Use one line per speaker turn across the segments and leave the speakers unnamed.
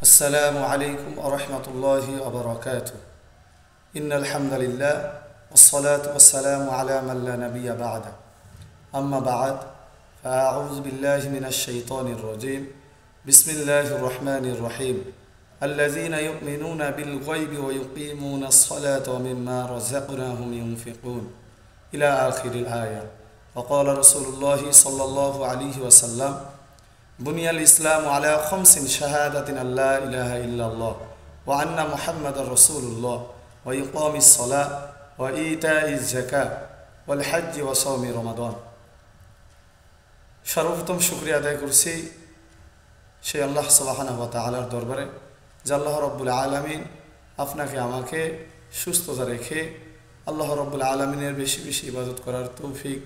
السلام عليكم ورحمة الله وبركاته. إن الحمد لله والصلاة والسلام على من لا نبي بعده. أما بعد فأعوذ بالله من الشيطان الرجيم. بسم الله الرحمن الرحيم. الذين يؤمنون بالغيب ويقيمون الصلاة ومما رزقناهم ينفقون إلى آخر الآية. وقال رسول الله صلى الله عليه وسلم: بني الإسلام على خمس: شهادة أن لا إله إلا الله وأن محمد رسول الله وإقام الصلاة وإيتاء الزكاة والحج وصوم رمضان. সর্বপ্রথম শুকরিয়া আদায় করছি সেই আল্লাহ সুবহানাহু ওয়া তাআলার দরবারে যে আল্লাহ রাব্বুল আলামিন আপনাকে আমাকে সুস্থতা রেখে আল্লাহ রাব্বুল আলামিনের বেশি বেশি ইবাদত করার তৌফিক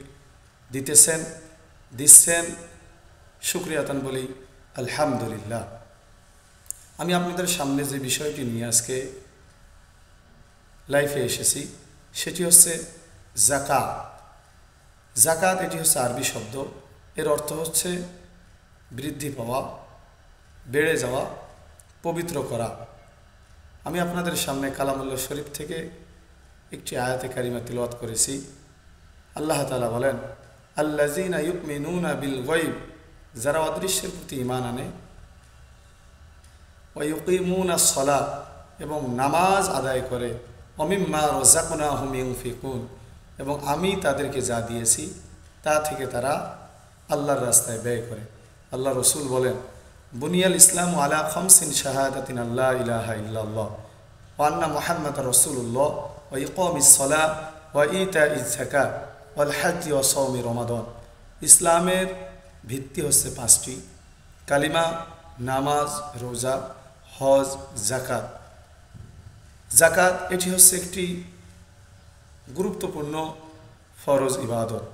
দিচ্ছেন। শুকরিয়াতান বলি আলহামদুলিল্লাহ। আমি আপনাদের সামনে যে বিষয়টি নিয়ে আজকে লাইফে এসেছি সেটি হচ্ছে যাকাত। যাকাত এটি হচ্ছে আরবি শব্দ। এর অর্থ হচ্ছে বৃদ্ধি পাওয়া, বেড়ে যাওয়া, পবিত্র করা। আমি আপনাদের সামনে কালামুল্লাহ শরীফ থেকে একটি আয়াতে কারিমা তিলাওয়াত করেছি। আল্লাহ তাআলা বলেন, আল্লাযীনা ইউমিনুনা বিল গায়ব, যারা অদৃশ্যের প্রতি ঈমান আনে, ওয়া ইউকিমুনাস সালাত, এবং নামাজ আদায় করে, ওয়া মিম্মা রাযাকনাহুম ইউনফিকুন, এবং আমি তাদেরকে যা দিয়েছি তা থেকে তারা আল্লাহর রাস্তায় ব্যয় করে। আল্লাহ রসুল বলেন, বুনিয়াল ইসলাম আলা খামসিন: শাহাদাতিন আল্লা ইলাহা ইল্লাল্লাহ ওয়া আন্না মুহাম্মাদার রাসূলুল্লাহ ওয়া ইকামিস সালাত ওয়া ইতাইজ যাকাত ওয়াল হজ্জ ওয়া সাওমি রমাদান। ইসলামের ভিত্তি হচ্ছে পাঁচটি: কালিমা, নামাজ, রোজা, হজ, যাকাত। যাকাত এটি হচ্ছে একটি গুরুত্বপূর্ণ ফরজ ইবাদত,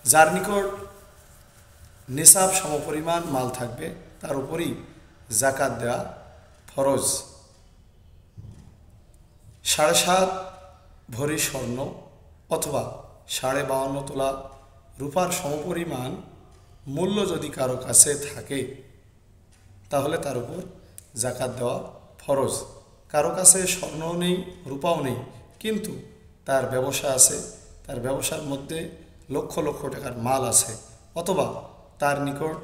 যার নিকট নিসাব সমপরিমাণ মাল থাকবে তার উপরই যাকাত দেওয়া ফরজ। 7.5 ভরি স্বর্ণ অথবা 52.5 তোলা রূপার সমপরিমাণ মূল্য যদি কারো কাছে থাকে তাহলে তার উপর যাকাত দেওয়া ফরজ। কারো কাছে স্বর্ণও নেই, রূপাও নেই, কিন্তু তার ব্যবসা আছে, তার ব্যবসার মধ্যে লক্ষ লক্ষ টাকার মাল আছে, অথবা তার নিকট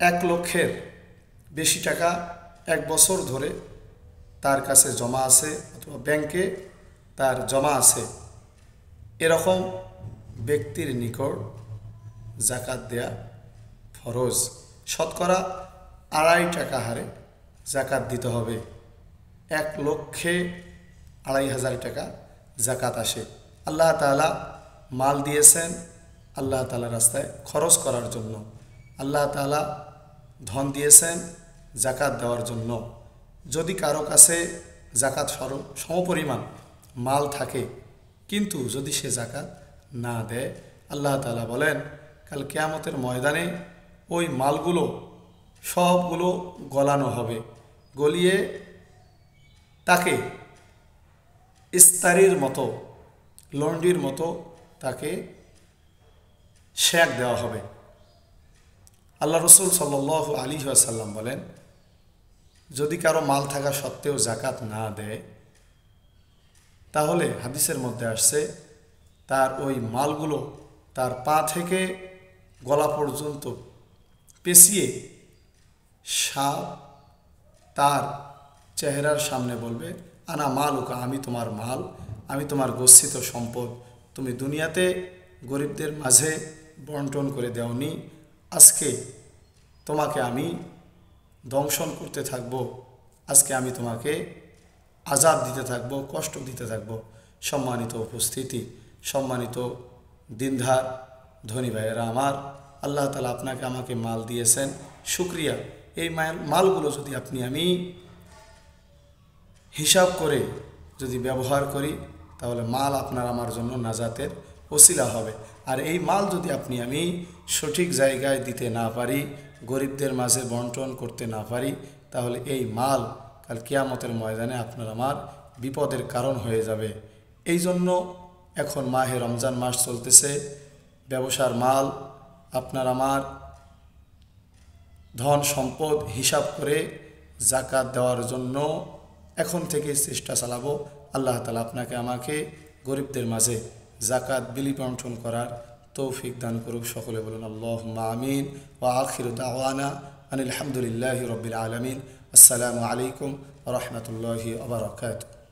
1 লক্ষের বেশি টাকা 1 বছর ধরে তার কাছে জমা আছে, অথবা ব্যাংকে তার জমা আছে, এরকম ব্যক্তির নিকট যাকাত দেয়া ফরজ। শতকরা 2.5 টাকা হারে যাকাত দিতে হবে। 1 লক্ষে 2,500 টাকা যাকাত আসে। আল্লাহ তাআলা মাল দিয়েছেন আল্লাহ তাআলার রাস্তায় খরচ করার জন্য। আল্লাহ তাআলা ধন দিয়েছেন যাকাত দেওয়ার জন্য। যদি কারো কাছে যাকাত সমপরিমাণ মাল থাকে কিন্তু যদি সে যাকাত না দেয়, আল্লাহ তাআলা বলেন কাল কিয়ামতের ময়দানে ওই মালগুলো সবগুলো গলানো হবে, গলিয়ে তাকে ইস্তারির মতো, লন্ডির মতো তাকে শেক দেওয়া হবে। আল্লাহ রসুল সাল্লাল্লাহু আলাইহি ওয়াসাল্লাম বলেন, যদি কারো মাল থাকা সত্ত্বেও যাকাত না দেয় তাহলে হাদিসের মধ্যে আসছে তার ওই মালগুলো তার পা থেকে গলা পর্যন্ত পেঁচিয়ে সাপ তার চেহারার সামনে বলবে, আনা মালুকা, আমি তোমার মাল, আমি তোমার গচ্ছিত সম্পদ, তুমি দুনিয়াতে গরিবদের মাঝে বন্টন করে দেওনি, আজকে তোমাকে আমি দংশন করতে থাকব, আজকে আমি তোমাকে আযাব দিতে থাকব, কষ্ট দিতে থাকব। সম্মানিত উপস্থিতি, সম্মানিত দিনধার ধনী ভাইয়েরা আমার, আল্লাহ তাআলা আপনাকে আমাকে মাল দিয়েছেন, শুকরিয়া। এই মালগুলো যদি আপনি আমি হিসাব করে যদি ব্যবহার করি তাহলে মাল আপনার আমার জন্য নাজাতের ওসিলা হবে। আর এই মাল যদি আপনি আমি সঠিক জায়গায় দিতে না পারি, গরিবদের মাঝে বন্টন করতে না পারি, তাহলে এই মাল কাল কিয়ামতের ময়দানে আপনার আমার বিপদের কারণ হয়ে যাবে। এই জন্য এখন মাহে রমজান মাস চলতেছে, ব্যবসার মাল আপনার আমার ধন সম্পদ হিসাব করে জাকাত দেওয়ার জন্য এখন থেকে চেষ্টা চালাবো। আল্লাহ তাআলা আপনাকে আমাকে গরিবদের মাঝে জাকাত বিলি বন্টন করার তৌফিক দান করুক। সকলে বলুন আল্লাহুম্মা আমিন। ওয়া আখিরু দাওয়ানা আনিল হামদুলিল্লাহি রাব্বিল আলামিন। আসসালামু আলাইকুম ওয়া রাহমাতুল্লাহি ওয়া বারাকাতুহু।